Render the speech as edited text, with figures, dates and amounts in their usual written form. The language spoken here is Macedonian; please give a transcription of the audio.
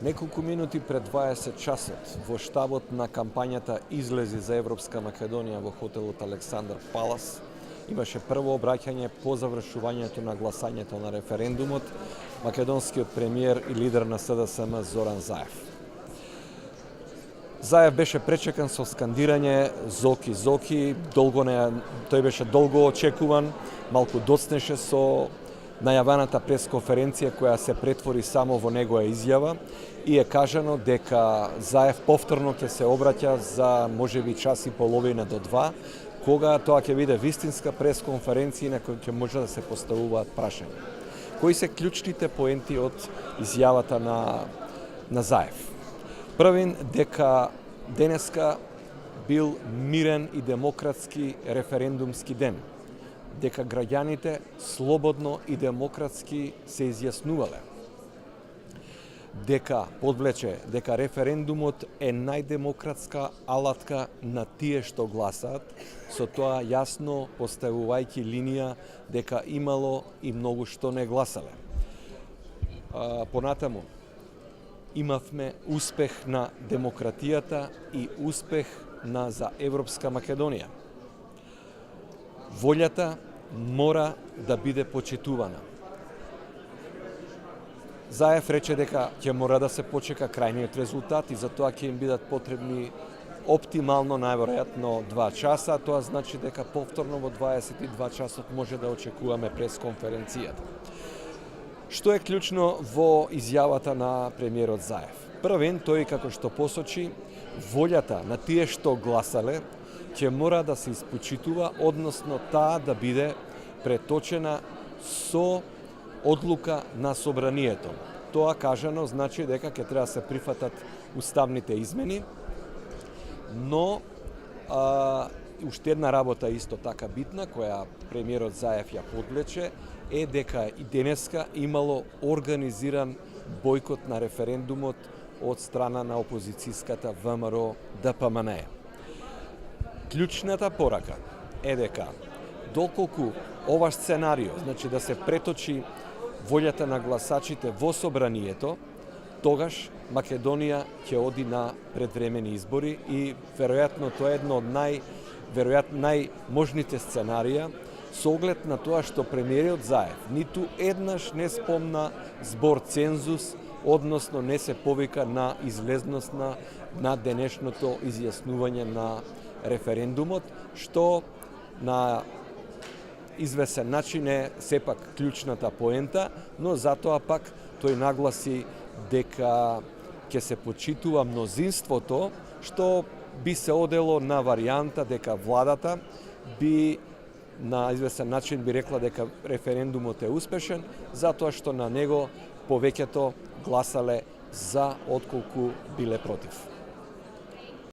Неколку минути пред 20 часот во штабот на кампањата Излези за Европска Македонија во хотелот Александар Палас имаше прво обраќање по завршувањето на гласањето на референдумот македонскиот премиер и лидер на СДСМ Зоран Заев. Заев беше пречекан со скандирање Зоки, Зоки, тој беше долго очекуван, малку доцнеше со најавената пресконференција која се претвори само во негова изјава и е кажано дека Заев повторно ќе се обраќа за можеби час и половина до 2, кога тоа ќе биде вистинска пресконференција на која ќе може да се поставуваат прашања. Кои се клучните поенти од изјавата на Заев? Првин, дека денеска бил мирен и демократски референдумски ден, дека граѓаните слободно и демократски се изјаснувале, дека подвлече дека референдумот е најдемократска алатка на тие што гласаат, со тоа јасно поставувајќи линија дека имало и многу што не гласале. Понатаму, имавме успех на демократијата и успех за Европска Македонија. Волјата мора да биде почитувана. Заев рече дека ќе мора да се почека крајниот резултат и затоа ќе им бидат потребни оптимално најверојатно 2 часа, тоа значи дека повторно во 22 часот може да очекуваме пресконференцијата. Што е клучно во изјавата на премиерот Заев? Првен, тој како што посочи, волјата на тие што гласале ќе мора да се испочитува, односно таа да биде преточена со одлука на собранието. Тоа кажано значи дека ќе треба да се прифатат уставните измени, но уште една работа исто така битна, која премиерот Заев ја подлече, е дека и денеска имало организиран бојкот на референдумот од страна на опозицијската ВМРО ДПМН. Клучната порака е дека доколку ова сценарио, значи да се преточи волјата на гласачите во собранието, тогаш Македонија ќе оди на предвремени избори и веројатно тоа е едно од најможните сценарија, со оглед на тоа што премиерот Заев ниту еднаш не спомна збор цензус, односно не се повика на излезност на денешното изјаснување на референдумот, што на извесен начин е сепак клучната поента, но затоа пак тој нагласи дека ќе се почитува мнозинството, што би се одело на варијанта дека владата би на известен начин би рекла дека референдумот е успешен, затоа што на него повеќето гласале за отколку биле против.